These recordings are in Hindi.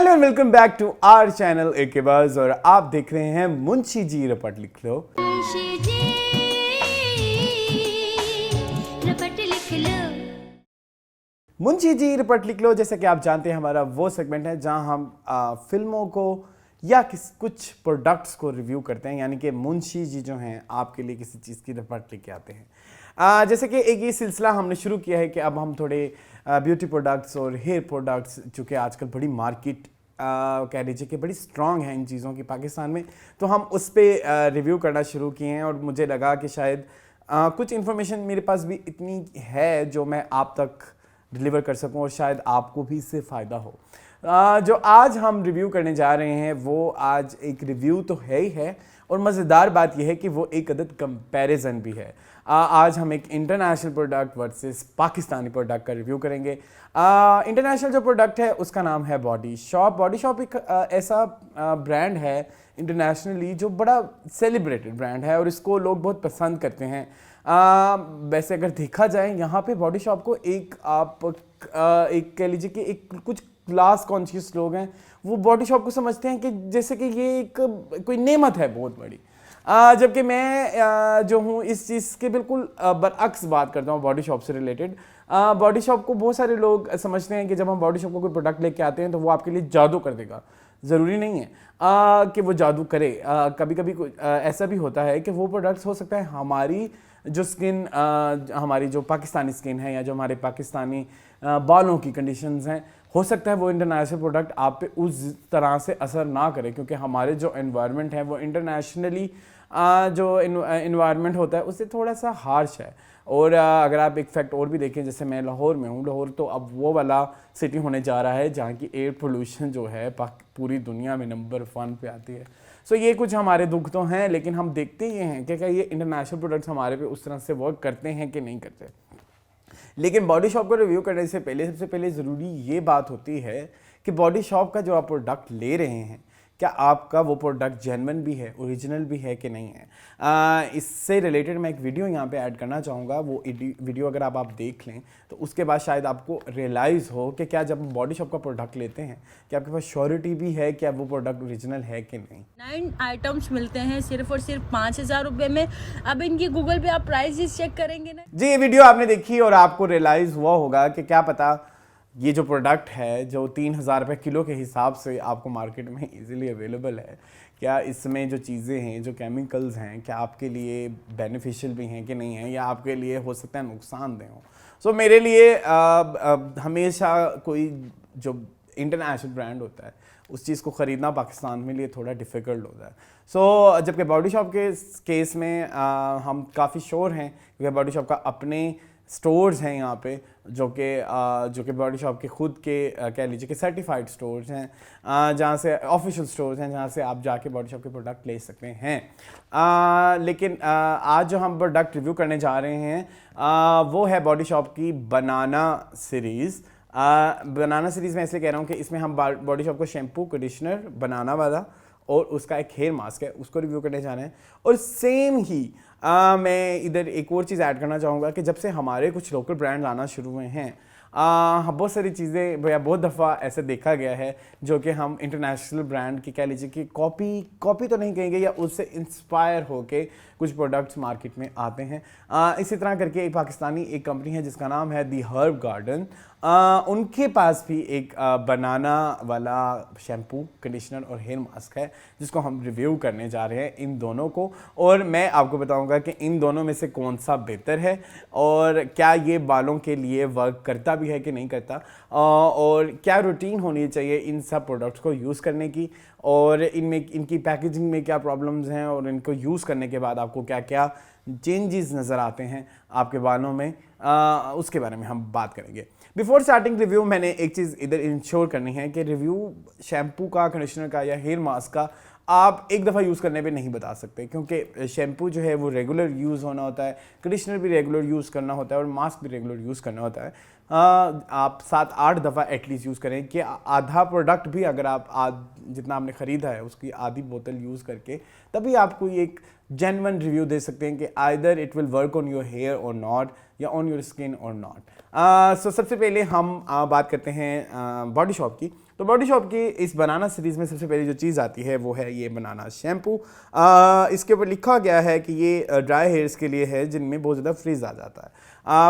Hello and welcome back to our channel AK buzz और आप देख रहे हैं मुंशी जी रपट लिख लो। मुंशी जी रपट लिख लो। मुंशी जी रिपोर्ट लिख लो, जैसे कि आप जानते हैं हमारा वो सेगमेंट है जहां हम फिल्मों को या कुछ प्रोडक्ट्स को रिव्यू करते हैं, यानी कि मुंशी जी जो हैं आपके लिए किसी चीज़ की रिपोर्ट लेके आते हैं। जैसे कि एक ये सिलसिला हमने शुरू किया है कि अब हम थोड़े ब्यूटी प्रोडक्ट्स और हेयर प्रोडक्ट्स, चूँकि आजकल बड़ी मार्केट कह लीजिए कि बड़ी स्ट्रांग है इन चीज़ों की पाकिस्तान में, तो हम उस पर रिव्यू करना शुरू किए हैं। और मुझे लगा कि शायद कुछ इन्फॉर्मेशन मेरे पास भी इतनी है जो मैं आप तक डिलीवर कर सकूं और शायद आपको भी इससे फ़ायदा हो। जो आज हम रिव्यू करने जा रहे हैं वो आज एक रिव्यू तो है ही है, और मज़ेदार बात यह है कि वो एक अदद कंपैरिजन भी है। आज हम एक international product versus Pakistani product का रिव्यू करेंगे। इंटरनेशनल जो प्रोडक्ट है उसका नाम है बॉडी शॉप। बॉडी शॉप एक ऐसा ब्रांड है इंटरनेशनली जो बड़ा सेलिब्रेटेड ब्रांड है और इसको लोग बहुत पसंद करते हैं। वैसे अगर देखा जाए यहाँ पे बॉडी शॉप को एक एक कह लीजिए कि एक कुछ क्लास कॉन्शियस लोग हैं, वो बॉडी शॉप को समझते हैं कि जैसे कि ये एक कोई नेमत है बहुत बड़ी। जबकि मैं जो हूँ इस चीज़ के बिल्कुल बरअक्स बात करता हूँ बॉडी शॉप से रिलेटेड। बॉडी शॉप को बहुत सारे लोग समझते हैं कि जब हम बॉडी शॉप को कोई प्रोडक्ट लेके आते हैं तो वो आपके लिए जादू कर देगा। ज़रूरी नहीं है कि वो जादू करे। कभी कभी ऐसा भी होता है कि वो प्रोडक्ट्स हो सकता है हमारी जो स्किन, हमारी जो पाकिस्तानी स्किन है या जो हमारे पाकिस्तानी बालों की कंडीशंस हैं, हो सकता है वो इंटरनेशनल प्रोडक्ट आप पे उस तरह से असर ना करे, क्योंकि हमारे जो एनवायरनमेंट है वो इंटरनेशनली जो एनवायरनमेंट होता है उससे थोड़ा सा हार्श है। और अगर आप एक फैक्ट और भी देखें, जैसे मैं लाहौर में हूँ, लाहौर तो अब वो वाला सिटी होने जा रहा है जहाँ की एयर पोल्यूशन जो है पूरी दुनिया में नंबर 1 पे आती है। सो ये कुछ हमारे दुख तो हैं, लेकिन हम देखते ये हैं कि क्या ये इंटरनेशनल प्रोडक्ट्स हमारे पे उस तरह से वर्क करते हैं कि नहीं करते। लेकिन बॉडी शॉप को रिव्यू करने से पहले सबसे पहले ज़रूरी ये बात होती है कि बॉडी शॉप का जो आप प्रोडक्ट ले रहे हैं, क्या आपका वो प्रोडक्ट जेन्युइन भी है, ओरिजिनल भी है कि नहीं है। इससे रिलेटेड मैं एक वीडियो यहाँ पे ऐड करना चाहूँगा। वो वीडियो अगर आप देख लें तो उसके बाद शायद आपको रियलाइज़ हो कि क्या जब हम बॉडी शॉप का प्रोडक्ट लेते हैं कि आपके पास श्योरिटी भी है कि वो प्रोडक्ट ओरिजिनल है कि नहीं। 9 आइटम्स मिलते हैं सिर्फ और सिर्फ 5,000 रुपये में। अब इनकी गूगल पे आप प्राइसेस चेक करेंगे ना जी, ये वीडियो आपने देखी और आपको रियलाइज़ हुआ होगा कि क्या पता ये जो प्रोडक्ट है जो 3,000 रुपये किलो के हिसाब से आपको मार्केट में इजीली अवेलेबल है, क्या इसमें जो चीज़ें हैं, जो केमिकल्स हैं, क्या आपके लिए बेनिफिशियल भी हैं कि नहीं है, या आपके लिए हो सकता है नुकसानदेह हो। सो मेरे लिए हमेशा कोई जो इंटरनेशनल ब्रांड होता है उस चीज़ को ख़रीदना पाकिस्तान में लिए थोड़ा डिफ़िकल्ट होता है। सो जबकि बॉडी शॉप के केस में हम काफ़ी श्योर हैं, क्योंकि बॉडी शॉप का अपने स्टोर्स हैं यहाँ पे जो कि बॉडी शॉप के खुद के कह लीजिए कि सर्टिफाइड स्टोर्स हैं, जहाँ से ऑफिशियल स्टोर्स हैं जहाँ से आप जाके बॉडी शॉप के प्रोडक्ट ले सकते हैं। लेकिन आज जो हम प्रोडक्ट रिव्यू करने जा रहे हैं वो है बॉडी शॉप की बनाना सीरीज़। बनाना सीरीज़ में इसलिए कह रहा हूँ कि इसमें हम बॉडी शॉप को शैम्पू, कंडीशनर, बनाना वाला और उसका एक हेयर मास्क है उसको रिव्यू करने जाना है। और सेम ही मैं इधर एक और चीज़ ऐड करना चाहूँगा कि जब से हमारे कुछ लोकल ब्रांड आना शुरू हुए हैं, बहुत सारी चीज़ें भैया बहुत दफ़ा ऐसे देखा गया है जो कि हम इंटरनेशनल ब्रांड की कह लीजिए कि कॉपी तो नहीं कहेंगे, या उससे इंस्पायर होके कुछ प्रोडक्ट्स मार्केट में आते हैं। इसी तरह करके एक पाकिस्तानी एक कंपनी है जिसका नाम है दी हर्ब गार्डन। उनके पास भी एक बनाना वाला शैम्पू, कंडीशनर और हेयर मास्क है जिसको हम रिव्यू करने जा रहे हैं, इन दोनों को। और मैं आपको बताऊंगा कि इन दोनों में से कौन सा बेहतर है और क्या ये बालों के लिए वर्क करता भी है कि नहीं करता, और क्या रूटीन होनी चाहिए इन सब प्रोडक्ट्स को यूज़ करने की, और इनमें इनकी पैकेजिंग में क्या प्रॉब्लम्स हैं, और इनको यूज़ करने के बाद आपको क्या क्या चेंजेस नज़र आते हैं आपके बालों में, उसके बारे में हम बात करेंगे। बिफोर स्टार्टिंग रिव्यू मैंने एक चीज़ इधर इंश्योर करनी है कि रिव्यू शैम्पू का, कंडीशनर का या हेयर मास्क का आप एक दफ़ा यूज़ करने पे नहीं बता सकते, क्योंकि शैम्पू जो है वो रेगुलर यूज़ होना होता है, कंडीशनर भी रेगुलर यूज़ करना होता है और मास्क भी रेगुलर यूज़ करना होता है। आप 7-8 दफ़ा एटलीस्ट यूज़ करें कि आधा प्रोडक्ट भी अगर आप जितना आपने ख़रीदा है उसकी आधी बोतल यूज़ करके तभी आपको एक जेन्युइन रिव्यू दे सकते हैं कि either it will work on your hair or not, या on your skin or not. So सबसे पहले हम बात करते हैं बॉडी शॉप की। तो बॉडी शॉप की इस बनाना सीरीज़ में सबसे पहली जो चीज़ आती है वो है ये बनाना शैम्पू। इसके ऊपर लिखा गया है कि ये ड्राई हेयर्स के लिए है जिनमें बहुत ज़्यादा फ्रीज आ जाता है।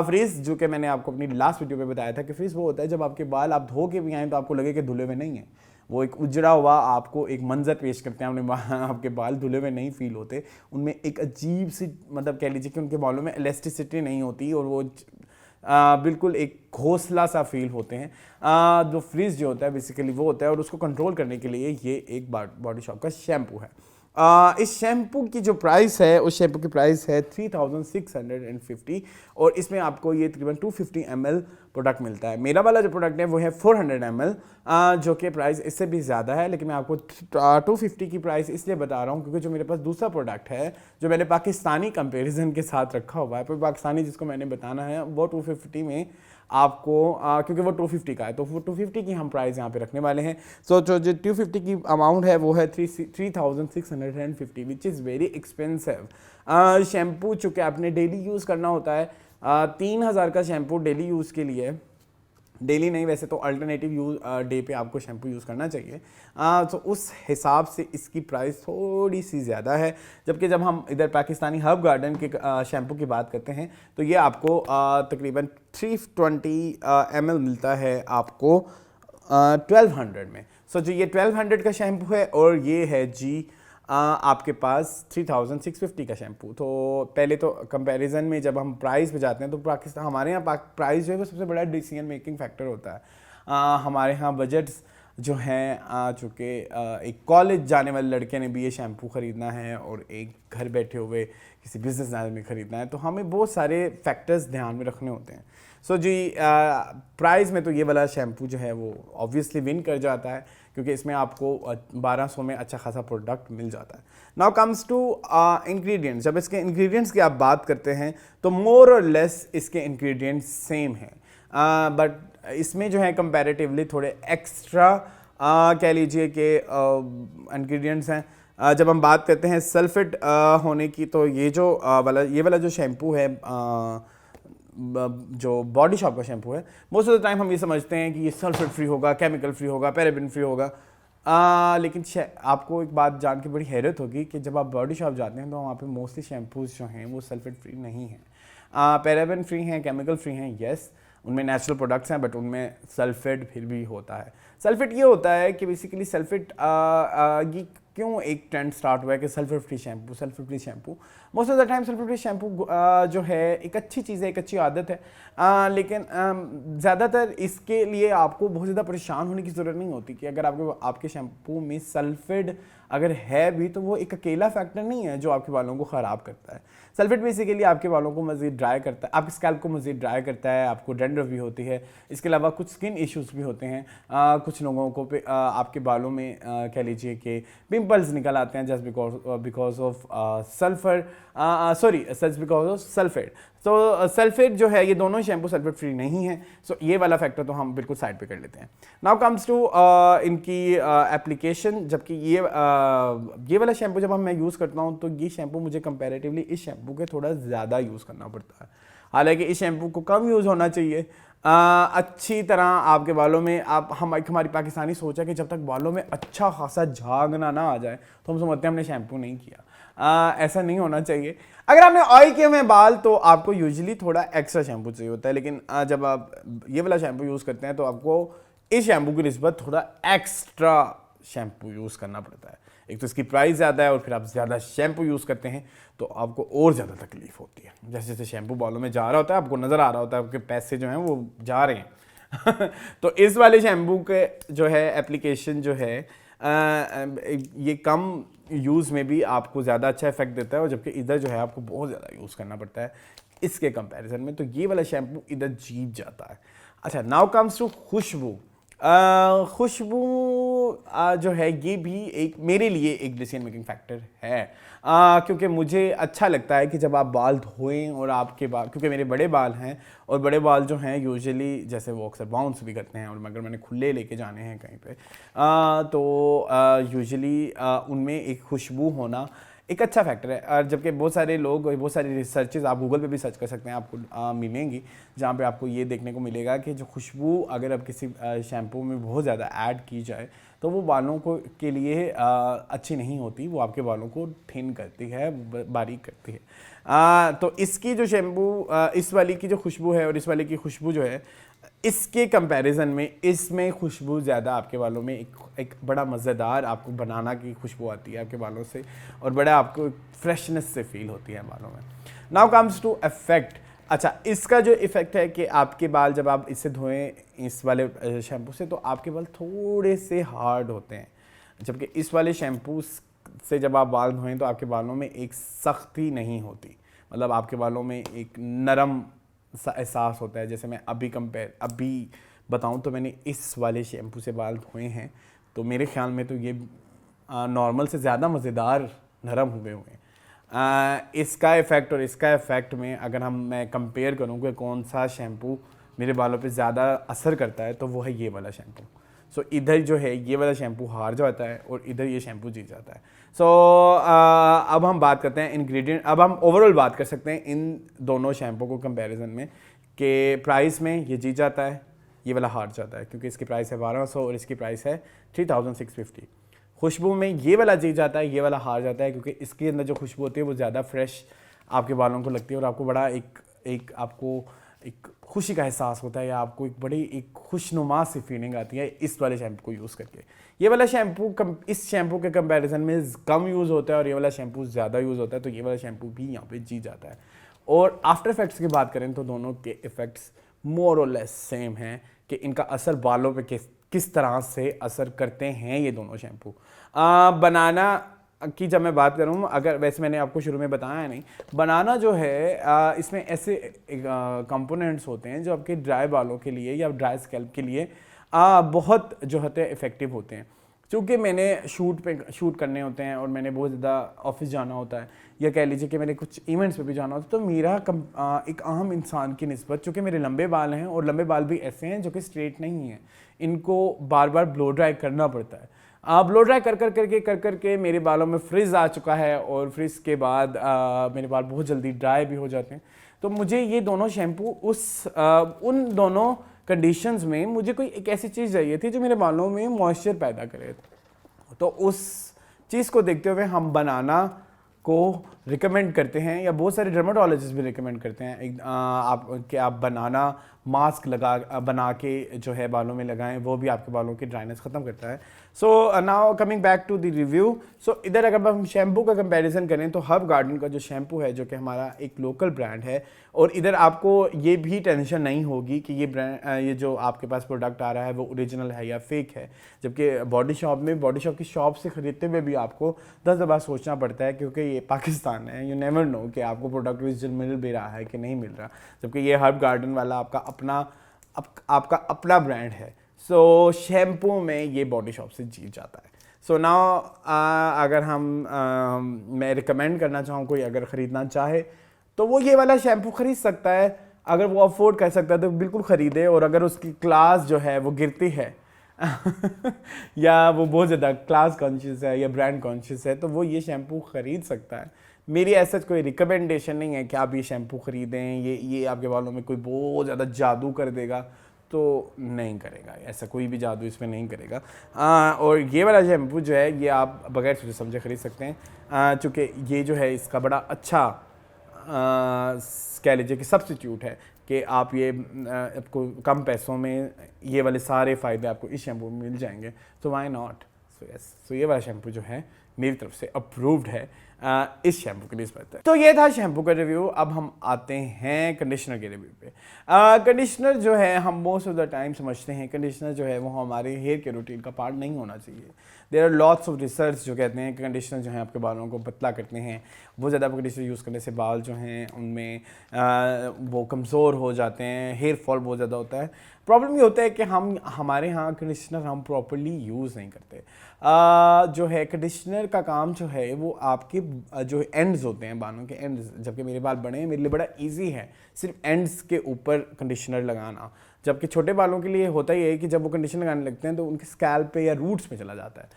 फ्रीज जो कि मैंने आपको अपनी लास्ट वीडियो में बताया था कि फ्रीज वो होता है जब आपके बाल आप धो के भी आएँ तो आपको लगे कि धुले हुए नहीं हैं, वो एक उजड़ा हुआ आपको एक मंजर पेश करते हैं, आपके बाल धुले हुए नहीं फील होते, उनमें एक अजीब सी मतलब कह लीजिए कि उनके बालों में इलास्टिसिटी नहीं होती और वो बिल्कुल एक घोंसला सा फील होते हैं। जो फ्रीज जो होता है बेसिकली वो होता है और उसको कंट्रोल करने के लिए ये एक बॉडी शॉप का शैम्पू है। इस शैम्पू की जो प्राइस है उस शैम्पू की प्राइस है 3650 और इसमें आपको ये तकरीबन 250 ml प्रोडक्ट मिलता है। मेरा वाला जो प्रोडक्ट है वो है 400 ml, जो कि प्राइस इससे भी ज़्यादा है, लेकिन मैं आपको 250 की प्राइस इसलिए बता रहा हूँ क्योंकि जो मेरे पास दूसरा प्रोडक्ट है जो मैंने पाकिस्तानी कंपैरिजन के साथ रखा हुआ है, पर पाकिस्तानी जिसको मैंने बताना है वो 250 में आपको क्योंकि वो 250 का है तो वो 250 की हम प्राइस यहाँ पे रखने वाले हैं। सो जो 250 की अमाउंट है वो है 3650 which is very expensive. Shampoo चूँकि आपने डेली यूज़ करना होता है, 3000 का शैम्पू डेली यूज़ के लिए, डेली नहीं वैसे तो अल्टरनेटिव यूज डे पे आपको शैम्पू यूज़ करना चाहिए, तो उस हिसाब से इसकी प्राइस थोड़ी सी ज़्यादा है। जबकि जब हम इधर पाकिस्तानी हर्ब गार्डन के शैम्पू की बात करते हैं तो ये आपको तकरीबन 320 ml मिलता है आपको 1200 में। सो जो ये 1200 का शैम्पू है और ये है जी आपके पास 3650 का शैम्पू। तो पहले तो कंपैरिजन में जब हम प्राइस पे जाते हैं तो पाकिस्तान हमारे यहाँ प्राइस जो है वो सबसे बड़ा डिसीजन मेकिंग फैक्टर होता है। हमारे यहाँ बजट्स जो हैं चूँकि एक कॉलेज जाने वाले लड़के ने भी ये शैम्पू ख़रीदना है और एक घर बैठे हुए किसी बिजनेस में ख़रीदना है, तो हमें बहुत सारे फैक्टर्स ध्यान में रखने होते हैं। सो जी प्राइस में तो ये वाला शैम्पू जो है वो ऑब्वियसली विन कर जाता है क्योंकि इसमें आपको 1200 में अच्छा खासा प्रोडक्ट मिल जाता है। Now comes to ingredients. जब इसके इंग्रेडिएंट्स की आप बात करते हैं तो मोर और लेस इसके इंग्रेडिएंट्स सेम हैं, बट इसमें जो है कंपैरेटिवली थोड़े एक्स्ट्रा कह लीजिए कि इंग्रेडिएंट्स हैं। जब हम बात करते हैं सल्फेट होने की तो ये वाला जो शैम्पू है जो बॉडी शॉप का शैम्पू है, मोस्ट ऑफ द टाइम हम ये समझते हैं कि ये सल्फेट फ्री होगा, केमिकल फ्री होगा, पैराबेन फ्री होगा, लेकिन आपको एक बात जान के बड़ी हैरत होगी कि जब आप बॉडी शॉप जाते हैं तो वहाँ पे मोस्टली शैम्पूज जो हैं वो सल्फेट फ्री नहीं हैं। पैराबेन फ्री हैं, केमिकल फ्री हैं, येस उनमें नेचुरल प्रोडक्ट्स हैं, बट उनमें सल्फेट फिर भी होता है। सल्फेट ये होता है कि बेसिकली सल्फेट ये क्यों एक ट्रेंड स्टार्ट हुआ है कि sulphate free shampoo. Most of the time sulphate free shampoo जो है एक अच्छी चीज़ है, एक अच्छी आदत है, लेकिन ज़्यादातर इसके लिए आपको बहुत ज़्यादा परेशान होने की ज़रूरत नहीं होती कि अगर आपके शैम्पू में सल्फेट अगर है भी तो वो एक अकेला फैक्टर नहीं है जो आपके बालों को ख़राब करता है। सल्फेट बेसिकली आपके बालों को मज़ीद ड्राई करता है, आपके स्कैल्प को मज़ीद ड्राई करता है, आपको डैंड्रफ भी होती है, इसके अलावा कुछ स्किन इश्यूज़ भी होते हैं। कुछ लोगों को आपके बालों में कह लीजिए कि पिंपल्स निकल आते हैं जस्ट बिकॉज ऑफ सल्फेट। तो सल्फेट जो है ये दोनों शैम्पू सल्फेट फ्री नहीं है, सो ये वाला फैक्टर तो हम बिल्कुल साइड पे कर लेते हैं। नाउ कम्स टू इनकी एप्लीकेशन। जबकि ये वाला शैम्पू जब मैं यूज़ करता हूँ तो ये शैम्पू मुझे कंपैरेटिवली इस शैम्पू के थोड़ा ज़्यादा यूज़ करना पड़ता है, हालांकि इस शैम्पू को कम यूज़ होना चाहिए। अच्छी तरह आपके बालों में हमारी पाकिस्तानी सोच है कि जब तक बालों में अच्छा खासा झागना ना आ जाए तो हम समझते हैं हमने शैम्पू नहीं किया। ऐसा नहीं होना चाहिए। अगर आपने ऑयल किए हुए बाल तो आपको यूजुअली थोड़ा एक्स्ट्रा शैम्पू चाहिए होता है, लेकिन जब आप ये वाला शैम्पू यूज़ करते हैं तो आपको इस शैम्पू की निस्बत थोड़ा एक्स्ट्रा शैम्पू यूज़ करना पड़ता है। एक तो इसकी प्राइस ज़्यादा है और फिर आप ज़्यादा शैम्पू यूज़ करते हैं तो आपको और ज़्यादा तकलीफ होती है। जैसे जैसे शैम्पू बालों में जा रहा होता है आपको नज़र आ रहा होता है आपके पैसे जो हैं वो जा रहे हैं तो इस वाले शैम्पू के जो है एप्लीकेशन जो है ये कम यूज़ में भी आपको ज़्यादा अच्छा इफेक्ट देता है, और जबकि इधर जो है आपको बहुत ज़्यादा यूज़ करना पड़ता है इसके कंपैरिजन में, तो ये वाला शैम्पू इधर जीत जाता है। अच्छा, नाउ कम्स टू खुशबू। खुशबू जो है ये भी एक मेरे लिए एक डिसीजन मेकिंग फैक्टर है, क्योंकि मुझे अच्छा लगता है कि जब आप बाल धोएं और आपके बाल, क्योंकि मेरे बड़े बाल हैं और बड़े बाल जो हैं यूजुअली जैसे वो अक्सर बाउंस भी करते हैं, और अगर मैंने खुले लेके जाने हैं कहीं पे तो यूजुअली उनमें एक खुशबू होना एक अच्छा फैक्टर है। और जबकि बहुत सारे लोग, बहुत सारी रिसर्चेज आप गूगल पे भी सर्च कर सकते हैं, आपको मिलेंगी, जहाँ पे आपको ये देखने को मिलेगा कि जो खुशबू अगर अब किसी शैम्पू में बहुत ज़्यादा ऐड की जाए तो वो बालों को के लिए अच्छी नहीं होती, वो आपके बालों को थिन करती है, बारीक करती है। तो इसकी जो शैम्पू, इस वाली की जो खुशबू है और इस वाली की खुशबू जो है, इसके कंपैरिजन में इसमें खुशबू ज़्यादा आपके बालों में एक बड़ा मज़ेदार आपको बनाना की खुशबू आती है आपके बालों से, और बड़ा आपको फ्रेशनेस से फील होती है बालों में। Now comes to effect. अच्छा, इसका जो इफ़ेक्ट है कि आपके बाल जब आप इससे धोएं इस वाले शैम्पू से, तो आपके बाल थोड़े से हार्ड होते हैं, जबकि इस वाले शैम्पू से जब आप बाल धोएं तो आपके बालों में एक सख्ती नहीं होती, मतलब आपके बालों में एक नरम सा एहसास होता है। जैसे मैं अभी बताऊं तो मैंने इस वाले शैम्पू से बाल धोए हैं, तो मेरे ख्याल में तो ये नॉर्मल से ज़्यादा मज़ेदार नरम हुए हुए हैं। इसका इफ़ेक्ट और इसका इफ़ेक्ट में अगर मैं कंपेयर करूं कि कौन सा शैम्पू मेरे बालों पे ज़्यादा असर करता है, तो वो है ये वाला शैम्पू। सो इधर जो है ये वाला शैम्पू हार जाता है और इधर ये शैम्पू जीत जाता है। सो अब हम बात करते हैं इंग्रेडिएंट। अब हम ओवरऑल बात कर सकते हैं इन दोनों शैम्पू को कंपैरिजन में कि प्राइस में ये जीत जाता है, ये वाला हार जाता है, क्योंकि इसकी प्राइस है 1200 और इसकी प्राइस है 3650। खुशबू में ये वाला जीत जाता है, ये वाला हार जाता है, क्योंकि इसके अंदर जो खुशबू होती है वो ज़्यादा फ्रेश आपके बालों को लगती है और आपको बड़ा आपको एक खुशी का एहसास होता है, या आपको एक खुशनुमा सी फीलिंग आती है इस वाले शैम्पू को यूज़ करके। ये वाला शैम्पू इस शैम्पू के कंपैरिजन में कम यूज़ होता है और ये वाला शैम्पू ज़्यादा यूज़ होता है, तो ये वाला शैम्पू भी यहाँ पे जीत जाता है। और आफ्टर इफेक्ट्स की बात करें तो दोनों के इफ़ेक्ट्स मोर और लेस सेम हैं कि इनका असर बालों पे किस तरह से असर करते हैं ये दोनों शैम्पू। बनाना की जब मैं बात करूँ, अगर वैसे मैंने आपको शुरू में बताया नहीं, बनाना जो है इसमें ऐसे कंपोनेंट्स होते हैं जो आपके ड्राई बालों के लिए या ड्राई स्कैल्प के लिए बहुत जो होते हैं इफ़ेक्टिव होते हैं। चूँकि मैंने शूट करने होते हैं और मैंने बहुत ज़्यादा ऑफिस जाना होता है, या कह लीजिए कि मैंने कुछ इवेंट्स पे भी जाना होता है, तो मेरा एक आम इंसान की निस्बत, चूँकि मेरे लंबे बाल हैं और लंबे बाल भी ऐसे हैं जो कि स्ट्रेट नहीं हैं, इनको बार बार ब्लो ड्राई करना पड़ता है। ब्लो ड्राई कर करके मेरे बालों में फ्रिज आ चुका है और फ्रिज के बाद मेरे बाल बहुत जल्दी ड्राई भी हो जाते हैं। तो मुझे ये दोनों शैम्पू उन दोनों कंडीशंस में मुझे कोई एक ऐसी चीज़ चाहिए थी जो मेरे बालों में मॉइस्चर पैदा करे। तो उस चीज़ को देखते हुए हम बनाना को रिकमेंड करते हैं, या बहुत सारे डर्माटोलॉजिस्ट भी रिकमेंड करते हैं आप बनाना मास्क बना के जो है बालों में लगाएं, वो भी आपके बालों की ड्राइनेस ख़त्म करता है। So now coming back to the review. So इधर अगर हम शैम्पू का कंपैरिजन करें तो हर्ब गार्डन का जो शैम्पू है, जो कि हमारा एक लोकल ब्रांड है, और इधर आपको ये भी टेंशन नहीं होगी कि ये जो आपके पास प्रोडक्ट आ रहा है वो ओरिजिनल है या फेक है। जबकि बॉडी शॉप की शॉप से ख़रीदते हुए भी आपको 10 दफ़ा सोचना पड़ता है, क्योंकि ये पाकिस्तान है, यू नेवर नो कि आपको प्रोडक्ट ओरिजिनल मिल भी रहा है कि नहीं मिल रहा। जबकि ये हर्ब गार्डन वाला आपका अपना ब्रांड है। सो शैम्पू में ये बॉडी शॉप से जीत जाता है। सो नाउ अगर मैं रिकमेंड करना चाहूँ, कोई अगर ख़रीदना चाहे तो वो ये वाला शैम्पू ख़रीद सकता है। अगर वो अफोर्ड कर सकता है तो बिल्कुल ख़रीदे, और अगर उसकी क्लास जो है वो गिरती है या वो बहुत ज़्यादा क्लास कॉन्शियस है या ब्रांड कॉन्शियस है, तो वो ये शैम्पू ख़रीद सकता है। मेरी ऐसा कोई रिकमेंडेशन नहीं है कि आप ये शैम्पू ख़रीदें, ये आपके बालों में कोई बहुत ज़्यादा जादू कर देगा, तो नहीं करेगा, ऐसा कोई भी जादू इसमें नहीं करेगा। और ये वाला शैम्पू जो है ये आप बगैर सोचे समझे ख़रीद सकते हैं, चूँकि ये जो है इसका बड़ा अच्छा कह लीजिए कि सब्स्टिट्यूट है कि आप ये आपको कम पैसों में ये वाले सारे फ़ायदे आपको इस शैम्पू में मिल जाएंगे, तो वाई नॉट। सो ये वाला शैम्पू जो है मेरी तरफ से अप्रूव्ड है इस शैम्पू के लिए बेहतर है। तो ये था शैम्पू का रिव्यू। अब हम आते हैं कंडीशनर के रिव्यू पे। कंडीशनर जो है हम मोस्ट ऑफ द टाइम समझते हैं कंडीशनर जो है वो हमारे हेयर के रूटीन का पार्ट नहीं होना चाहिए। There are lots of research जो कहते हैं कि कंडीशनर जो है आपके बालों को पतला करते हैं, बहुत ज़्यादा कंडीशनर यूज़ करने से बाल जो हैं उनमें वो कमज़ोर हो जाते हैं, हेयर फॉल बहुत ज़्यादा होता है। प्रॉब्लम ये होता है कि हमारे यहाँ कंडीशनर हम प्रॉपर्ली यूज़ नहीं करते। जो है कंडीशनर का काम जो है वो आपके जो एंड्स होते हैं, बालों के एंड्स, जबकि मेरे बाल बड़े हैं, मेरे लिए बड़ा इजी है सिर्फ एंड्स के ऊपर कंडीशनर लगाना। जबकि छोटे बालों के लिए होता ही है कि जब वो कंडीशनर लगाने लगते हैं तो उनके स्कैल्प पे या रूट्स पे चला जाता है।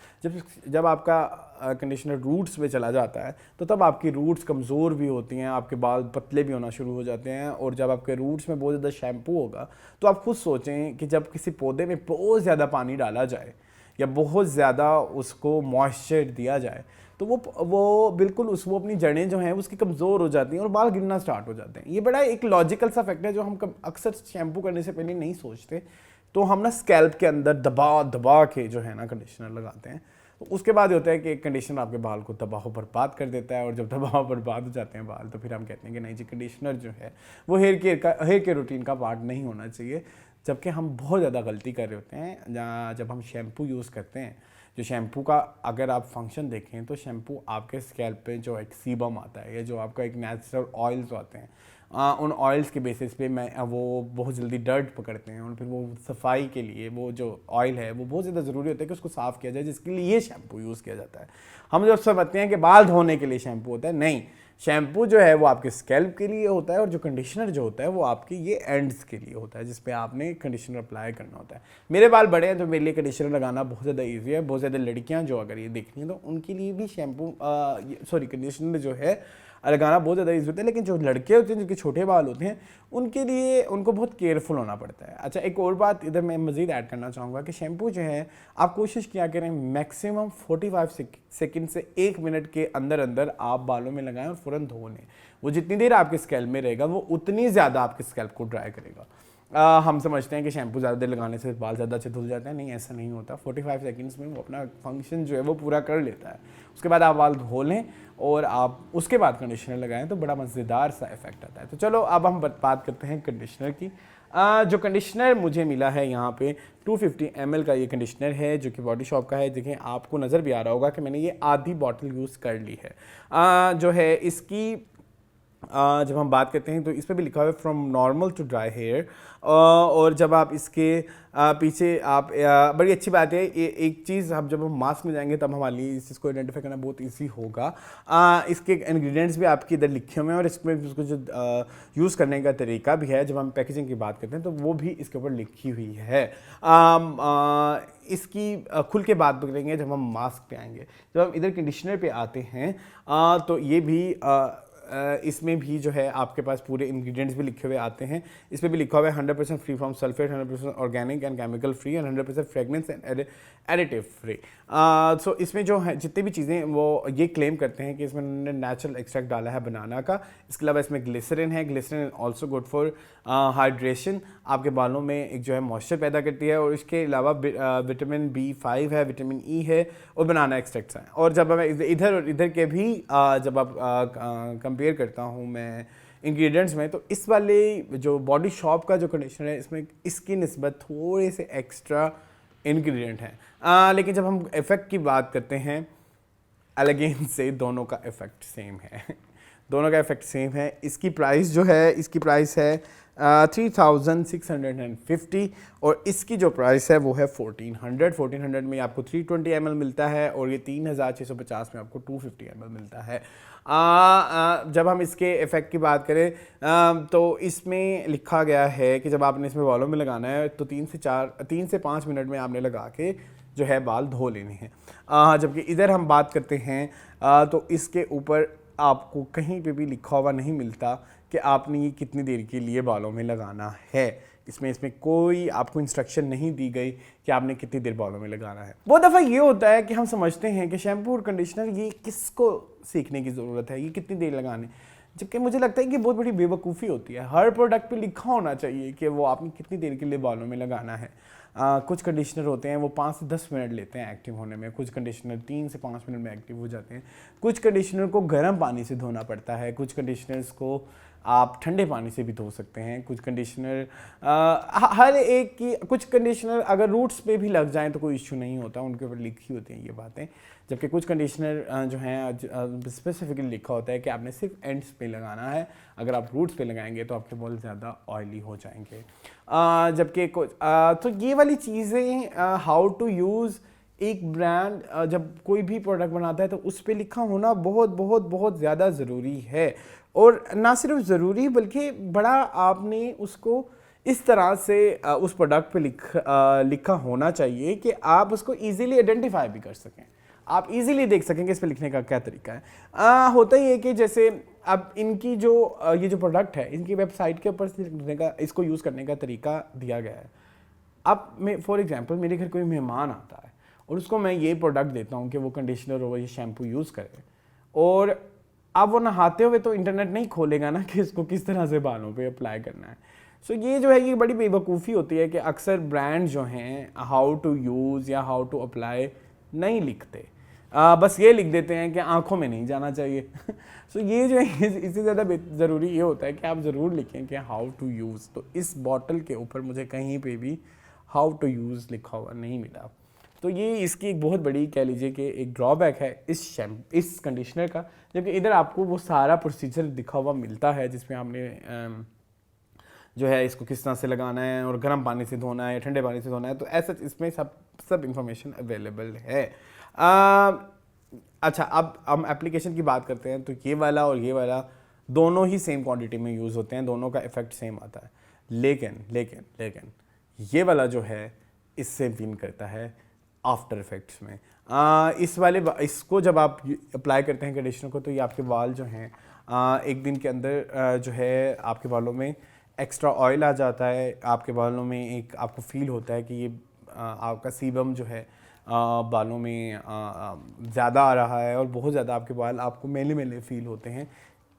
जब आपका कंडीशनर रूट्स पे चला जाता है तो तब आपकी रूट्स कमज़ोर भी होती हैं, आपके बाल पतले भी होना शुरू हो जाते हैं। और जब आपके रूट्स में बहुत ज़्यादा शैम्पू होगा तो आप खुद सोचें कि जब किसी पौधे में बहुत ज़्यादा पानी डाला जाए या बहुत ज़्यादा उसको मॉइस्चर दिया जाए तो वो बिल्कुल वो अपनी जड़ें जो हैं उसकी कमज़ोर हो जाती हैं और बाल गिरना स्टार्ट हो जाते हैं। ये बड़ा एक लॉजिकल सा फैक्ट है जो हम अक्सर शैम्पू करने से पहले नहीं सोचते। तो हम ना स्कैल्प के अंदर दबा दबा के जो है ना कंडीशनर लगाते हैं। तो उसके बाद होता है कि एक कंडीशनर आपके बाल को तबाह बर्बाद कर देता है, और जब तबाह बर्बाद हो जाते हैं बाल तो फिर हम कहते हैं कि नहीं जी, कंडीशनर जो है वो हेयर केयर रूटीन का पार्ट नहीं होना चाहिए। जबकि हम बहुत ज़्यादा गलती कर रहे होते हैं जब हम शैम्पू यूज़ करते हैं। जो शैम्पू का अगर आप फंक्शन देखें तो शैम्पू आपके स्कैल्प पे जो एक सीबम आता है या जो आपका एक नेचुरल ऑयल्स आते हैं, उन ऑयल्स के बेसिस पे वो बहुत जल्दी डर्ट पकड़ते हैं और फिर वो सफाई के लिए वो जो ऑयल है वो बहुत ज़्यादा ज़रूरी होता है कि उसको साफ़ किया जाए, जिसके लिए ये शैम्पू यूज़ किया जाता है। हम जब समझते हैं कि बाल धोने के लिए शैम्पू होता है, नहीं, शैम्पू जो है वो आपके स्कैल्प के लिए होता है और जो कंडीशनर जो होता है वो आपके ये एंड्स के लिए होता है जिस पे आपने कंडीशनर अप्लाई करना होता है। मेरे बाल बड़े हैं तो मेरे लिए कंडीशनर लगाना बहुत ज़्यादा ईजी है। बहुत ज़्यादा लड़कियां जो अगर ये देखनी है तो उनके लिए भी कंडीशनर जो है लगाना बहुत ज़्यादा ईजी होता है। लेकिन जो लड़के होते हैं जिनके छोटे बाल होते हैं उनके लिए उनको बहुत केयरफुल होना पड़ता है। अच्छा, एक और बात इधर मैं मज़ीद ऐड करना चाहूँगा कि शैम्पू जो है आप कोशिश किया करें मैक्सिमम 45 सेकंड से 1 मिनट के अंदर अंदर आप बालों में लगाएं और फ़ौरन धो लें। वो जितनी देर आपके स्कैल्प में रहेगा वो उतनी ज़्यादा आपके स्कैल्प को ड्राई करेगा। हम समझते हैं कि शैम्पू ज़्यादा देर लगाने से बाल ज़्यादा अच्छे धुल जाते हैं, नहीं, ऐसा नहीं होता। 45 सेकंड्स में वो अपना फंक्शन जो है वो पूरा कर लेता है। उसके बाद आप बाल धो लें और आप उसके बाद कंडीशनर लगाएं तो बड़ा मज़ेदार सा इफेक्ट आता है। तो चलो अब हम बात करते हैं कंडीशनर की। जो कंडीशनर मुझे मिला है यहाँ पे 250 ml का ये कंडीशनर है जो कि बॉडी शॉप का है। देखें, आपको नज़र भी आ रहा होगा कि मैंने ये आधी बॉटल यूज़ कर ली है। जो है इसकी जब हम बात करते हैं तो इस पर भी लिखा हुआ है from normal to dry hair. और जब आप इसके पीछे आप बड़ी अच्छी बात है, एक चीज़ जब हम मास्क में जाएंगे तब हमारे लिए इस चीज़ को आइडेंटिफाई करना बहुत इजी होगा। इसके इंग्रेडिएंट्स भी आपके इधर लिखे हुए हैं और इसमें उसको जो यूज़ करने का तरीका भी है, जब हम पैकेजिंग की बात करते हैं तो वो भी इसके ऊपर लिखी हुई है। इसकी खुल के बात करेंगे जब हम मास्क पे आएंगे। जब हम इधर कंडीशनर पे आते हैं तो ये भी इसमें भी जो है आपके पास पूरे इंग्रेडिएंट्स भी लिखे हुए आते हैं। इस पर भी लिखा हुआ है 100% free from sulphate, 100% organic and chemical free and 100% fragrance and additive free. So इसमें जो है जितनी भी चीज़ें वो ये क्लेम करते हैं कि इसमें उन्होंने नेचुरल एक्सट्रैक्ट डाला है बनाना का। इसके अलावा इसमें ग्लिसरीन है। Glycerine also good for hydration, आपके बालों में एक जो है मॉइस्चर पैदा करती है। और इसके अलावा विटामिन B5 है, विटामिन E है और बनाना एक्सट्रैक्ट्स हैं। और जब मैं इधर और इधर के भी जब आप कंपेयर करता हूँ मैं इंग्रेडिएंट्स में, तो इस वाले जो बॉडी शॉप का जो कंडीशनर है इसमें इसकी निस्बत थोड़े से एक्स्ट्रा इंग्रेडिएंट हैं। लेकिन जब हम इफ़ेक्ट की बात करते हैं एलिगेंस से, दोनों का इफ़ेक्ट सेम है। दोनों का इफ़ेक्ट सेम है। इसकी प्राइस जो है, इसकी प्राइस है 3650 और इसकी जो प्राइस है वो है 1400 में आपको 320 ml मिलता है और ये 3650 में आपको 250 ml मिलता है। जब हम इसके इफ़ेक्ट की बात करें तो इसमें लिखा गया है कि जब आपने इसमें बालों में लगाना है तो 3 से 5 मिनट में आपने लगा के जो है बाल धो लेने हैं। जबकि इधर हम बात करते हैं तो इसके ऊपर आपको कहीं पे भी लिखा हुआ नहीं मिलता कि आपने ये कितनी देर के लिए बालों में लगाना है। इसमें कोई आपको इंस्ट्रक्शन नहीं दी गई कि आपने कितनी देर बालों में लगाना है। बहुत दफ़ा ये होता है कि हम समझते हैं कि शैम्पू और कंडीशनर ये किसको सीखने की ज़रूरत है, ये कितनी देर लगाने, जबकि मुझे लगता है कि बहुत बड़ी बेवकूफ़ी होती है। हर प्रोडक्ट पे लिखा होना चाहिए कि वो आपने कितनी देर के लिए बालों में लगाना है। कुछ कंडीशनर होते हैं वो 5 से 10 मिनट लेते हैं एक्टिव होने में, कुछ कंडीशनर 3 से 5 मिनट में एक्टिव हो जाते हैं। कुछ कंडीशनर को गर्म पानी से धोना पड़ता है, कुछ कंडीशनर्स को आप ठंडे पानी से भी धो सकते हैं। कुछ कंडीशनर हर एक की, कुछ कंडीशनर अगर रूट्स पे भी लग जाएं तो कोई इश्यू नहीं होता, उनके ऊपर लिखी होती हैं ये बातें। जबकि कुछ कंडीशनर जो हैं स्पेसिफिकली लिखा होता है कि आपने सिर्फ एंड्स पे लगाना है, अगर आप रूट्स पे लगाएंगे तो आपके बाल ज़्यादा ऑयली हो जाएंगे। जबकि तो ये वाली चीज़ें हाउ टू यूज़ एक ब्रांड जब कोई भी प्रोडक्ट बनाता है तो उस पर लिखा होना बहुत बहुत बहुत ज़्यादा ज़रूरी है। और ना सिर्फ ज़रूरी बल्कि बड़ा आपने उसको इस तरह से उस प्रोडक्ट पे लिखा होना चाहिए कि आप उसको इजीली आइडेंटिफाई भी कर सकें, आप इजीली देख सकें कि इस पे लिखने का क्या तरीका है। होता ही है कि जैसे अब इनकी जो ये जो प्रोडक्ट है, इनकी वेबसाइट के ऊपर से लिखने का, इसको यूज़ करने का तरीका दिया गया है। अब मैं फॉर एग्जांपल मेरे घर कोई मेहमान आता है और उसको मैं ये प्रोडक्ट देता हूँ कि वो कंडीशनर और ये शैम्पू यूज़ करे, और अब वो नहाते हुए तो इंटरनेट नहीं खोलेगा ना कि इसको किस तरह से बालों पे अप्लाई करना है। सो ये जो है ये बड़ी बेवकूफ़ी होती है कि अक्सर ब्रांड जो हैं हाउ टू यूज़ या हाउ टू अप्लाई नहीं लिखते, बस ये लिख देते हैं कि आंखों में नहीं जाना चाहिए। सो ये जो है इससे ज़्यादा ज़रूरी ये होता है कि आप ज़रूर लिखें कि हाउ टू यूज़। तो इस बॉटल के ऊपर मुझे कहीं पे भी हाउ टू यूज़ लिखा हुआ नहीं मिला। तो ये इसकी एक बहुत बड़ी कह लीजिए कि एक ड्रॉबैक है इस कंडीशनर का, जबकि इधर आपको वो सारा प्रोसीजर दिखा हुआ मिलता है जिसमें आपने जो है इसको किस तरह से लगाना है और गर्म पानी से धोना है, ठंडे पानी से धोना है, तो ऐसा इसमें सब इंफॉर्मेशन अवेलेबल है। अच्छा, अब हम एप्लीकेशन की बात करते हैं, तो ये वाला और ये वाला दोनों ही सेम क्वांटिटी में यूज़ होते हैं, दोनों का इफेक्ट सेम आता है, लेकिन ये वाला जो है इससे विन करता है आफ्टर इफेक्ट्स में। इसको जब आप अप्लाई करते हैं कंडीशनर को, तो ये आपके बाल जो हैं एक दिन के अंदर जो है आपके बालों में एक्स्ट्रा ऑयल आ जाता है, आपके बालों में एक आपको फील होता है कि ये आपका सीबम जो है बालों में ज़्यादा आ रहा है और बहुत ज़्यादा आपके बाल आपको मेले मेले फील होते हैं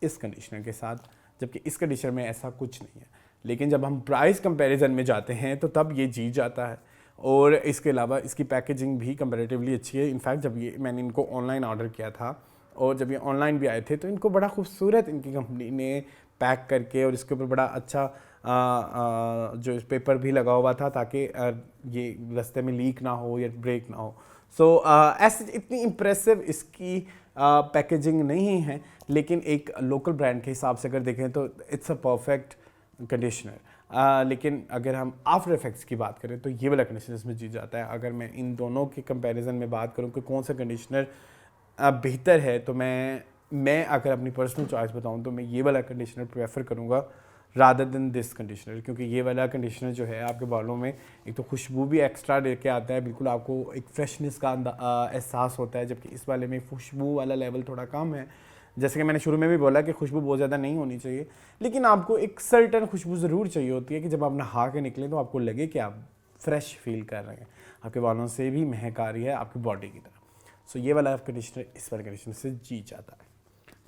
इस कंडीशनर के साथ, जबकि इस कंडीशनर में ऐसा कुछ नहीं है। लेकिन जब हम प्राइस कंपैरिजन में जाते हैं तो तब ये जीत जाता है, और इसके अलावा इसकी पैकेजिंग भी कंपैरेटिवली अच्छी है। इनफैक्ट जब ये मैंने इनको ऑनलाइन ऑर्डर किया था और जब ये ऑनलाइन भी आए थे तो इनको बड़ा खूबसूरत इनकी कंपनी ने पैक करके और इसके ऊपर बड़ा अच्छा जो इस पेपर भी लगा हुआ था ताकि ये रास्ते में लीक ना हो या ब्रेक ना हो। सो ऐसे इतनी इम्प्रेसिव इसकी पैकेजिंग नहीं है, लेकिन एक लोकल ब्रांड के हिसाब से अगर देखें तो इट्स अ परफेक्ट कंडीशनर। लेकिन अगर हम आफ्टर इफेक्ट्स की बात करें तो ये वाला कंडीशनर इसमें जीत जाता है। अगर मैं इन दोनों के कंपैरिजन में बात करूं कि कौन सा कंडीशनर बेहतर है, तो मैं अगर अपनी पर्सनल चॉइस बताऊं तो मैं ये वाला कंडीशनर प्रेफर करूंगा रादर देन दिस कंडीशनर, क्योंकि ये वाला कंडीशनर जो है आपके बालों में एक तो खुशबू भी एक्स्ट्रा लेके आता है, बिल्कुल आपको एक फ्रेशनेस का एहसास होता है, जबकि इस वाले में खुशबू वाला लेवल थोड़ा कम है। जैसे कि मैंने शुरू में भी बोला कि खुशबू बहुत ज़्यादा नहीं होनी चाहिए, लेकिन आपको एक सर्टन खुशबू ज़रूर चाहिए होती है कि जब आप नहा के निकलें तो आपको लगे कि आप फ्रेश फील कर रहे हैं, आपके बालों से भी महक आ रही है आपकी बॉडी की तरह। सो ये वाला कंडीशनर इस वाले कंडीशनर से जीत जाता है।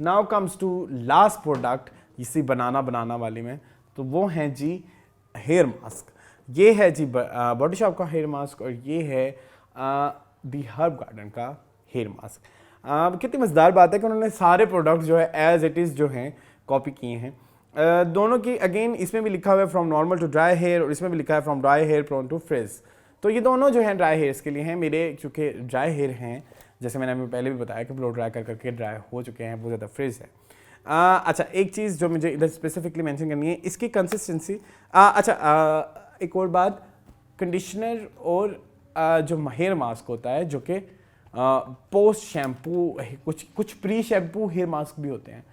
Now comes to last product इसी बनाना वाली में, तो वो हैं जी हेयर मास्क। ये है जी बॉडी शॉप का हेयर मास्क और ये है दी हर्ब गार्डन का हेयर मास्क। कितनी मज़ेदार बात है कि उन्होंने सारे प्रोडक्ट जो है एज इट इज़ जो हैं कॉपी किए हैं। दोनों की अगेन इसमें भी लिखा हुआ है from normal to dry hair और इसमें भी लिखा है from dry hair prone to frizz. तो ये दोनों जो हैं ड्राई हेयर्स के लिए हैं। मेरे चूँकि ड्राई हेयर हैं, जैसे मैंने पहले भी बताया कि ब्लो ड्राई कर करके ड्राई हो चुके हैं, बहुत ज़्यादा फ्रिज है। अच्छा, एक चीज़ जो मुझे इधर स्पेसिफिकली मेंशन करनी है, इसकी कंसिस्टेंसी। एक और बात, कंडीशनर और जो हेयर मास्क होता है जो कि पोस्ट शैम्पू, कुछ प्री शैम्पू हेयर मास्क भी होते हैं,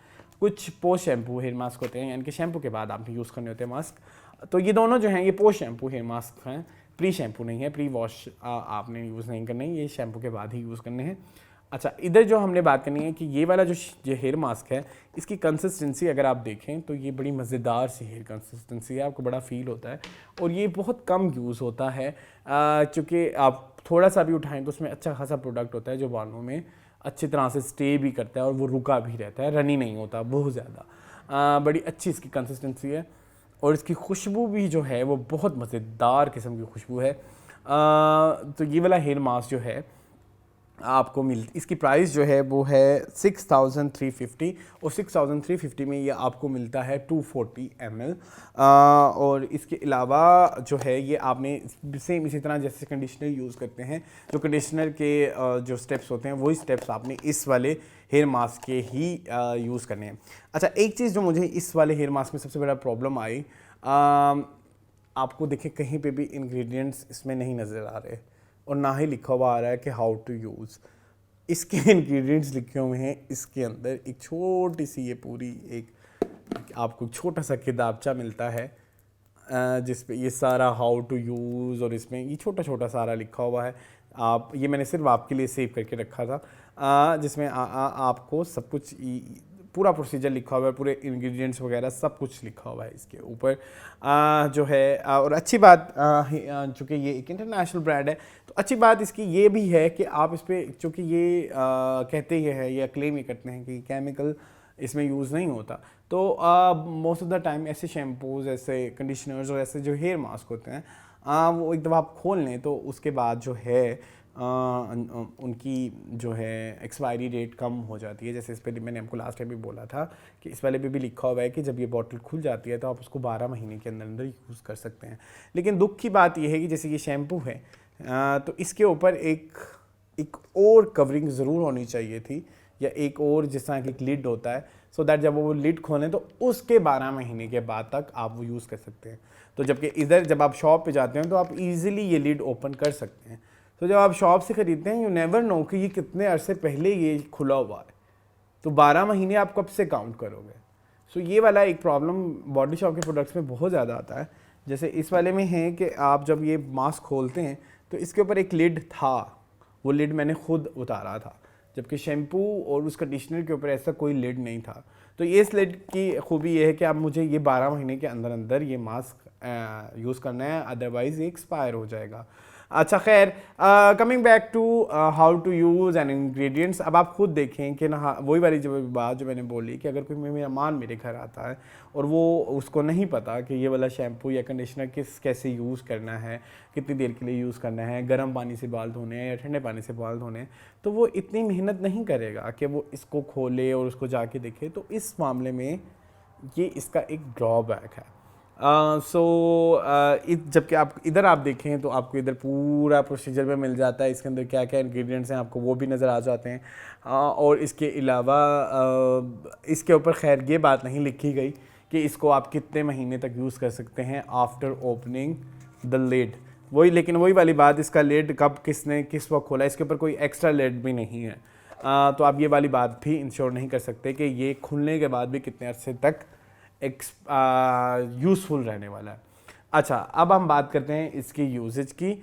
कुछ पोस्ट शैम्पू हेयर मास्क होते हैं, यानी कि शैम्पू के बाद आपने यूज़ करने होते हैं मास्क। तो ये दोनों जो हैं ये पोस्ट शैम्पू हेयर मास्क हैं, प्री शैम्पू नहीं है, प्री वॉश आपने यूज़ नहीं करने, ये शैम्पू के बाद ही यूज़ करने हैं। अच्छा, इधर जो हमने बात करनी है कि ये वाला जो हेयर मास्क है, इसकी कंसिस्टेंसी अगर आप देखें तो ये बड़ी मज़ेदार सी हेयर कंसिस्टेंसी है, आपको बड़ा फील होता है और ये बहुत कम यूज़ होता है, चूँकि आप थोड़ा सा भी उठाएं तो उसमें अच्छा खासा प्रोडक्ट होता है जो बालों में अच्छी तरह से स्टे भी करता है और वो रुका भी रहता है, रनी नहीं होता बहुत ज़्यादा। बड़ी अच्छी इसकी कंसिस्टेंसी है और इसकी खुशबू भी जो है वो बहुत मज़ेदार किस्म की खुशबू है। तो ये वाला हेयर मास्क जो है आपको इसकी प्राइस जो है वो है 6350 और 6350 में ये आपको मिलता है 240 ml। और इसके अलावा जो है ये आपने सेम इसी तरह जैसे कंडीशनर यूज़ करते हैं, जो कंडीशनर के जो स्टेप्स होते हैं वही स्टेप्स आपने इस वाले हेयर मास्क के ही यूज़ करने हैं। अच्छा, एक चीज़ जो मुझे इस वाले हेयर मास्क में सबसे बड़ा प्रॉब्लम आई, आपको देखें कहीं पे भी इंग्रेडिएंट्स इसमें नहीं नज़र आ रहे और ना ही लिखा हुआ आ रहा है कि हाउ टू यूज़। इसके इंग्रेडिएंट्स लिखे हुए हैं इसके अंदर, एक छोटी सी ये पूरी एक आपको छोटा सा किताबचा मिलता है जिस पे ये सारा हाउ टू यूज़ और इसमें ये छोटा छोटा सारा लिखा हुआ है। आप ये मैंने सिर्फ आपके लिए सेव करके रखा था, जिसमें आपको सब कुछ पूरा प्रोसीजर लिखा हुआ है, पूरे इंग्रेडिएंट्स वगैरह सब कुछ लिखा हुआ है इसके ऊपर, जो है। और अच्छी बात, चूँकि ये एक इंटरनेशनल ब्रांड है, तो अच्छी बात इसकी ये भी है कि आप इस पर, चूँकि ये कहते ही है या क्लेम ये करते हैं कि केमिकल इसमें यूज़ नहीं होता, तो मोस्ट ऑफ द टाइम ऐसे शैम्पूज़, ऐसे कंडीशनर्स और ऐसे जो हेयर मास्क होते हैं, वो एक दफ़ा आप खोल लें तो उसके बाद जो है उनकी जो है एक्सपायरी डेट कम हो जाती है। जैसे इस पर मैंने आपको लास्ट टाइम भी बोला था कि इस वाले पे भी लिखा हुआ है कि जब ये बॉटल खुल जाती है तो आप उसको 12 महीने के अंदर अंदर यूज़ कर सकते हैं। लेकिन दुख की बात ये है कि जैसे ये शैम्पू है, तो इसके ऊपर एक और कवरिंग ज़रूर होनी चाहिए थी, या एक और जिस तरह की एक लिड होता है, सो दैट जब वो लिड खोलें तो उसके 12 महीने के बाद तक आप वो यूज़ कर सकते हैं। तो जबकि इधर जब आप शॉप पे जाते हैं तो आप इजीली ये लिड ओपन कर सकते हैं। तो जब आप शॉप से ख़रीदते हैं, यू नेवर नो कि ये कितने अरसे पहले ये खुला हुआ है, तो 12 महीने आप कब से काउंट करोगे। सो ये वाला एक प्रॉब्लम बॉडी शॉप के प्रोडक्ट्स में बहुत ज़्यादा आता है। जैसे इस वाले में है कि आप जब ये मास्क खोलते हैं तो इसके ऊपर एक लिड था, वो लिड मैंने खुद उतारा था, जबकि शैम्पू और उस कंडीशनर के ऊपर ऐसा कोई लिड नहीं था। तो ये इस लिड की खूबी ये है कि आप मुझे ये 12 महीने के अंदर अंदर ये मास्क यूज़ करना है, अदरवाइज़ ये एक्सपायर हो जाएगा। अच्छा खैर, coming back to how to use and ingredients. अब आप खुद देखें कि ना, वही वाली जो बात जो मैंने बोली कि अगर कोई मेहमान मेरे घर आता है और वो उसको नहीं पता कि ये वाला शैम्पू या कंडीशनर कैसे यूज़ करना है, कितनी देर के लिए यूज़ करना है, गर्म पानी से बाल धोने हैं या ठंडे पानी से बाल धोने हैं, तो वो इतनी मेहनत नहीं करेगा कि वो इसको खोले और उसको जाके देखे। तो इस मामले में ये इसका एक ड्रॉबैक है। जबकि आप इधर आप देखें तो आपको इधर पूरा प्रोसीजर में मिल जाता है, इसके अंदर क्या क्या इंग्रेडिएंट्स हैं आपको वो भी नज़र आ जाते हैं। और इसके अलावा इसके ऊपर खैर ये बात नहीं लिखी गई कि इसको आप कितने महीने तक यूज़ कर सकते हैं आफ्टर ओपनिंग द लिड। लेकिन वही वाली बात, इसका लिड कब किसने किस वक्त खोला, इसके ऊपर कोई एक्स्ट्रा लिड भी नहीं है। तो आप ये वाली बात भी इंश्योर नहीं कर सकते कि ये खुलने के बाद भी कितने अरसे तक यूज़फुल रहने वाला है। अच्छा, अब हम बात करते हैं इसकी यूजेज की।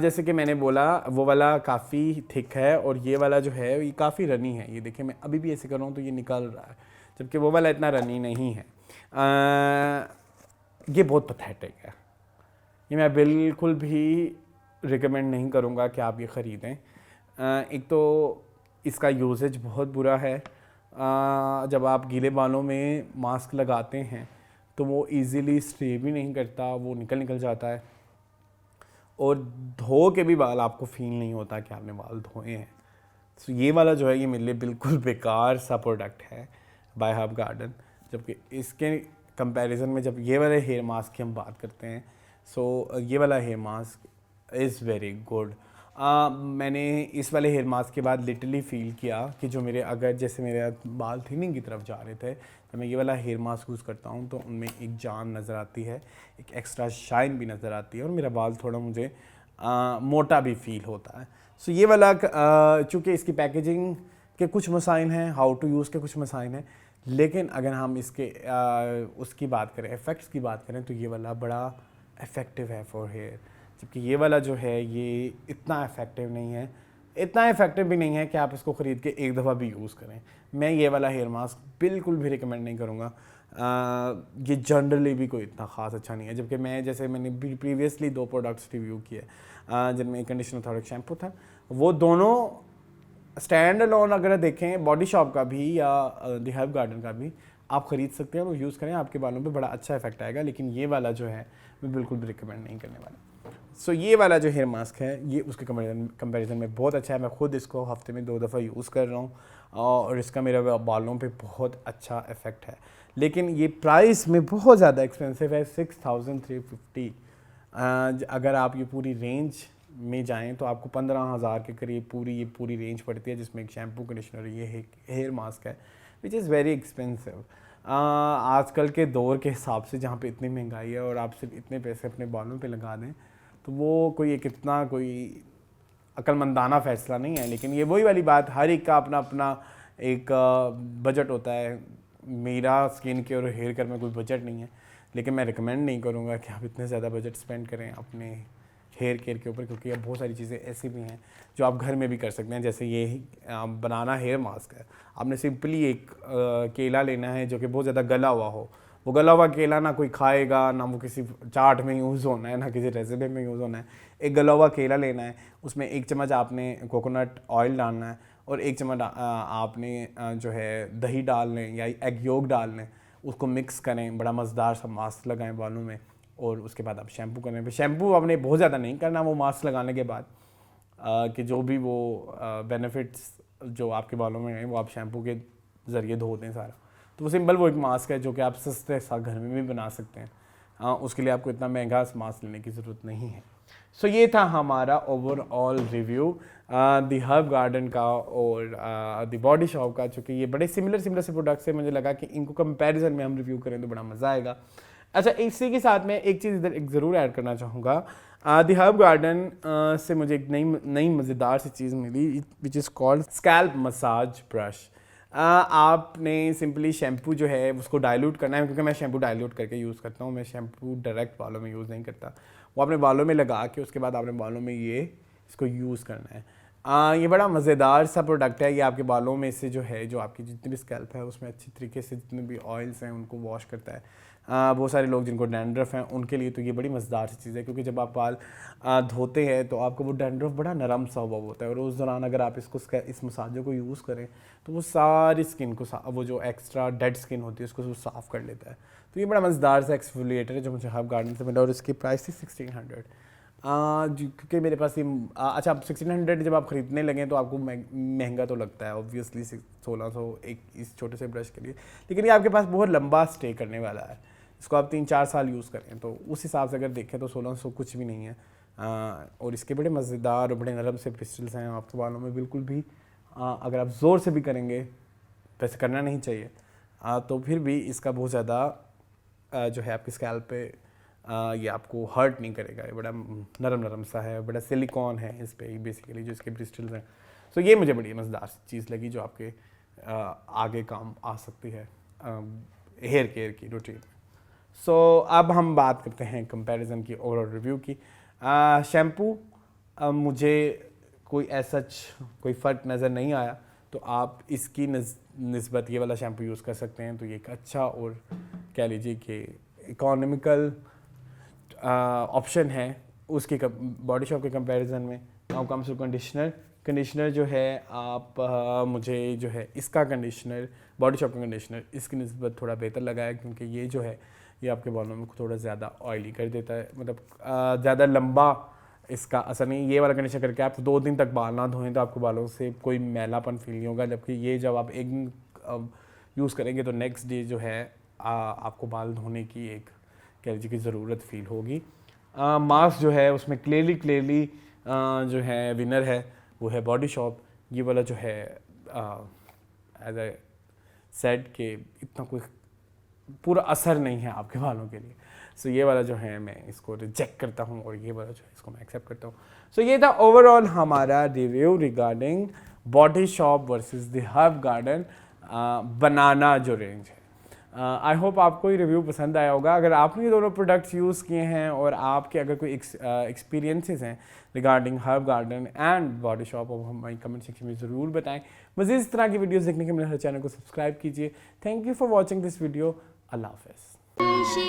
जैसे कि मैंने बोला, वो वाला काफ़ी थिक है और ये वाला जो है ये काफ़ी रनी है। ये देखिए, मैं अभी भी ऐसे कर रहा हूँ तो ये निकल रहा है, जबकि वो वाला इतना रनी नहीं है। ये बहुत पैथेटिक है, ये मैं बिल्कुल भी रिकमेंड नहीं करूँगा कि आप ये ख़रीदें। एक तो इसका यूजेज बहुत बुरा है। जब आप गीले बालों में मास्क लगाते हैं तो वो इजीली स्टे भी नहीं करता, वो निकल जाता है, और धो के भी बाल आपको फील नहीं होता कि आपने बाल धोए हैं। तो ये वाला जो है ये मेरे लिए बिल्कुल बेकार सा प्रोडक्ट है बाय हब गार्डन। जबकि इसके कंपैरिजन में जब ये वाले हेयर मास्क की हम बात करते हैं, सो ये वाला hair mask is very good. मैंने इस वाले हेयर मास्क के बाद लिटरली फ़ील किया कि जो मेरे, अगर जैसे मेरे बाल थिनिंग की तरफ जा रहे थे, जब मैं ये वाला हेयर मास्क यूज़ करता हूँ तो उनमें एक जान नज़र आती है, एक एक्स्ट्रा शाइन भी नज़र आती है, और मेरा बाल थोड़ा मुझे मोटा भी फील होता है। सो ये वाला चूँकि इसकी पैकेजिंग के कुछ मसाइल हैं, हाउ टू यूज़ के कुछ मसाइल हैं, लेकिन अगर हम इसके उसकी बात करें, इफ़ेक्ट्स की बात करें, तो ये वाला बड़ा इफ़ेक्टिव है फॉर हेयर। जबकि ये वाला जो है ये इतना इफ़ेक्टिव नहीं है, इतना इफ़ेक्टिव भी नहीं है कि आप इसको ख़रीद के एक दफ़ा भी यूज़ करें। मैं ये वाला हेयर मास्क बिल्कुल भी रिकमेंड नहीं करूँगा। ये जनरली भी कोई इतना ख़ास अच्छा नहीं है। जबकि मैंने प्रीवियसली 2 प्रोडक्ट्स रिव्यू किए, जिनमें एक कंडीशनर था और एक शैम्पू था। वो दोनों स्टैंड अलोन अगर देखें, बॉडी शॉप का भी या द हब गार्डन का भी आप ख़रीद सकते हैं और यूज़ करें, आपके बालों पे बड़ा अच्छा इफेक्ट आएगा। लेकिन ये वाला जो है मैं बिल्कुल भी रिकमेंड नहीं करने वाला। सो ये वाला जो हेयर मास्क है ये उसके कंपैरिजन में बहुत अच्छा है। मैं खुद इसको हफ्ते में 2 दफ़ा यूज़ कर रहा हूँ और इसका मेरे बालों पे बहुत अच्छा इफ़ेक्ट है। लेकिन ये प्राइस में बहुत ज़्यादा एक्सपेंसिव है, 6350। अगर आप ये पूरी रेंज में जाएं तो आपको 15,000 के करीब ये पूरी रेंज पड़ती है, जिसमें एक शैम्पू, कंडीशनर, ये हेयर मास्क है, विच इज़ वेरी एक्सपेंसिव। आजकल के दौर के हिसाब से जहाँ पे इतनी महंगाई है और आप सिर्फ इतने पैसे अपने बालों पे लगा दें, तो वो कोई अक्लमंदाना फ़ैसला नहीं है। लेकिन ये वही वाली बात, हर एक का अपना अपना एक बजट होता है। मेरा स्किन केयर और हेयर केयर में कोई बजट नहीं है, लेकिन मैं रिकमेंड नहीं करूँगा कि आप इतने ज़्यादा बजट स्पेंड करें अपने हेयर केयर के ऊपर, क्योंकि अब बहुत सारी चीज़ें ऐसी भी हैं जो आप घर में भी कर सकते हैं। जैसे ये बनाना हेयर मास्क है, आपने सिंपली एक केला लेना है जो कि बहुत ज़्यादा गला हुआ हो। वो गला हुआ केला ना कोई खाएगा, ना वो किसी चाट में यूज़ होना है, ना किसी रेसिपी में यूज़ होना है। एक गला हुआ केला लेना है, उसमें 1 चम्मच आपने कोकोनट ऑयल डालना है और 1 चम्मच आपने जो है दही डाल लें या एग योग डाल लें, उसको मिक्स करें, बड़ा मज़ेदार सा मास्क लगाएं बालों में और उसके बाद आप शैम्पू करें। फिर शैम्पू आपने बहुत ज़्यादा नहीं करना वो मास्क लगाने के बाद, कि जो भी वो बेनिफिट्स जो आपके बालों में हैं वो आप शैम्पू के ज़रिए धो दें सारा। तो वो सिंपल वो एक मास्क है जो कि आप सस्ते सा घर में भी बना सकते हैं। उसके लिए आपको इतना महंगा मास्क लेने की ज़रूरत नहीं है। सो ये था हमारा overall review the Herb Garden का और द बॉडी शॉप का, चूँकि ये बड़े सिमिलर से प्रोडक्ट्स हैं, मुझे लगा कि इनको कंपैरिजन में हम रिव्यू करें तो बड़ा मज़ा आएगा। अच्छा, इसी के साथ मैं एक चीज़ इधर एक ज़रूर ऐड करना चाहूँगा। द हर्ब गार्डन से मुझे एक नई मज़ेदार सी चीज़ मिली which is called scalp massage brush. आपने सिंपली शैम्पू जो है उसको डाइल्यूट करना है, क्योंकि मैं शैम्पू डाइल्यूट करके यूज़ करता हूँ, मैं शैम्पू डायरेक्ट बालों में यूज़ नहीं करता। वो अपने बालों में लगा के उसके बाद आपने बालों में ये इसको यूज़ करना है। ये बड़ा मज़ेदार सा प्रोडक्ट है। ये आपके बालों में से जो है, जो आपकी जितनी भी स्कैल्प है उसमें अच्छी तरीके से जितने भी ऑयल्स हैं उनको वॉश करता है। बहुत सारे लोग जिनको डैंड्रफ हैं उनके लिए तो ये बड़ी मज़ेदार सी चीज़ है, क्योंकि जब आप बाल धोते हैं तो आपको वो डैंड्रफ बड़ा नरम सा हुआ होता है और उस दौरान अगर आप इस मसाजों को यूज़ करें तो वो सारी स्किन को वो जो एक्स्ट्रा डेड स्किन होती है उसको वो साफ़ कर लेता है। तो ये बड़ा मज़ेदार सा एक्सफोलिएटर है जो मुझे हर्ब गार्डन से मिला और इसकी प्राइस थी 1600। क्योंकि मेरे पास ये अच्छा, आप 1600 जब आप ख़रीदने लगें तो आपको महंगा तो लगता है ऑब्वियसली 1600 एक इस छोटे से ब्रश के लिए, लेकिन ये आपके पास बहुत लंबा स्टे करने वाला है। इसको आप 3-4 साल यूज़ करें तो उस हिसाब से अगर देखें तो 1600 कुछ भी नहीं है। और इसके बड़े मज़ेदार और बड़े नरम से क्रिस्टल्स हैं आपके बालों में, बिल्कुल भी अगर आप ज़ोर से भी करेंगे, वैसे करना नहीं चाहिए, तो फिर भी इसका बहुत ज़्यादा जो है आपकी स्कैल्प पे ये आपको हर्ट नहीं करेगा। ये बड़ा नरम सा है, बड़ा सिलिकॉन है इस पे बेसिकली जो इसके क्रिस्टल्स हैं। सो ये मुझे बड़ी मज़ेदार चीज़ लगी जो आपके आगे काम आ सकती है हेयर केयर की रूटीन। सो अब हम बात करते हैं कंपैरिजन की, ओवरऑल रिव्यू की। शैम्पू मुझे कोई ऐसा कोई फ़र्क नज़र नहीं आया, तो आप इसकी निस्बत ये वाला शैम्पू यूज़ कर सकते हैं। तो ये एक अच्छा और कह लीजिए कि इकोनॉमिकल ऑप्शन है उसकी बॉडी शॉप के कंपैरिजन में। नाउ कम्स टू कंडीशनर जो है आप मुझे जो है इसका कंडीशनर, बॉडी शॉप का कंडीशनर इसकी निस्बत थोड़ा बेहतर लगा है, क्योंकि ये जो है ये आपके बालों में थोड़ा ज़्यादा ऑयली कर देता है, मतलब ज़्यादा लंबा इसका असर नहीं। ये वाला कंडीशनर करके आप 2 दिन तक बाल ना धोएं तो आपको बालों से कोई मैलापन फील नहीं होगा, जबकि ये जब आप एक दिन यूज़ करेंगे तो नेक्स्ट डे जो है आपको बाल धोने की एक कह लीजिए की ज़रूरत फील होगी। मास्क जो है उसमें क्लियरली जो है विनर है वो है बॉडी शॉप। ये वाला जो है एज ए सेड के इतना कोई पूरा असर नहीं है आपके बालों के लिए। सो ये वाला जो है मैं इसको रिजेक्ट करता हूँ और ये वाला जो है इसको मैं एक्सेप्ट करता हूँ। सो ये था ओवरऑल हमारा review regarding Body Shop versus the Herb Garden banana जो रेंज है। आई होप आपको ये रिव्यू पसंद आया होगा। अगर आपने ये दोनों प्रोडक्ट्स यूज़ किए हैं और आपके अगर कोई एक्सपीरियंसेस हैं regarding herb garden and body shop, अब हमारी कमेंट सेक्शन में ज़रूर बताएं। मज़ीद इस तरह की वीडियोस देखने के लिए मेरे चैनल को सब्सक्राइब कीजिए। Thank you for watching this video. अल्लाह हाफ़िज़।